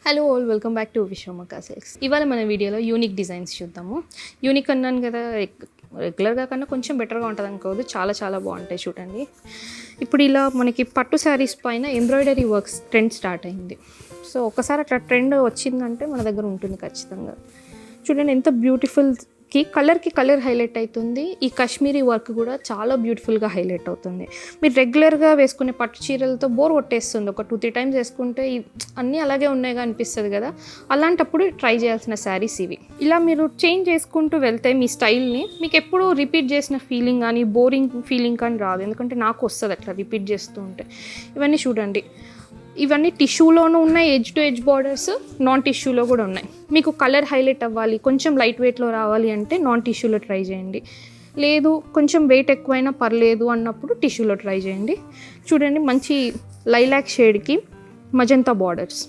Hello all, welcome back to Vishwamakka silks. ఇవాళ మన వీడియోలో యూనిక్ డిజైన్స్ చూద్దాము. యూనిక్ అన్నాను కదా, రెగ్యులర్గా కన్నా కొంచెం బెటర్గా ఉంటుంది అనుకోవద్దు, చాలా చాలా బాగుంటాయి. చూడండి, ఇప్పుడు ఇలా మనకి పట్టు శారీస్ పైన ఎంబ్రాయిడరీ వర్క్స్ ట్రెండ్ స్టార్ట్ అయింది. సో ఒకసారి అట్లా ట్రెండ్ వచ్చిందంటే మన దగ్గర ఉంటుంది ఖచ్చితంగా. చూడండి ఎంత బ్యూటిఫుల్కి కలర్కి కలర్ హైలైట్ అవుతుంది. ఈ కాశ్మీరీ వర్క్ కూడా చాలా బ్యూటిఫుల్గా హైలైట్ అవుతుంది. మీరు రెగ్యులర్గా వేసుకునే పట్టు చీరలతో బోర్ కొట్టేస్తుంది. ఒక 2-3 టైమ్స్ వేసుకుంటే అన్నీ అలాగే ఉన్నాయిగా అనిపిస్తుంది కదా. అలాంటప్పుడు ట్రై చేయాల్సిన శారీస్ ఇవి. ఇలా మీరు చేంజ్ చేసుకుంటూ వెళ్తే మీ స్టైల్ని మీకు ఎప్పుడూ రిపీట్ చేసిన ఫీలింగ్ కానీ బోరింగ్ ఫీలింగ్ కానీ రాదు. ఎందుకంటే నాకు వస్తుంది అట్లా రిపీట్ చేస్తూ ఉంటే. ఇవన్నీ చూడండి, ఇవన్నీ టిష్యూలోనూ ఉన్నాయి, edge to edge borders, non టిష్యూలో కూడా ఉన్నాయి. మీకు కలర్ హైలైట్ అవ్వాలి, కొంచెం లైట్ వెయిట్లో రావాలి అంటే నాన్ టిష్యూలో ట్రై చేయండి. లేదు కొంచెం వెయిట్ ఎక్కువైనా పర్లేదు అన్నప్పుడు టిష్యూలో ట్రై చేయండి. చూడండి, మంచి లైలాక్ షేడ్కి మజంతా బార్డర్స్.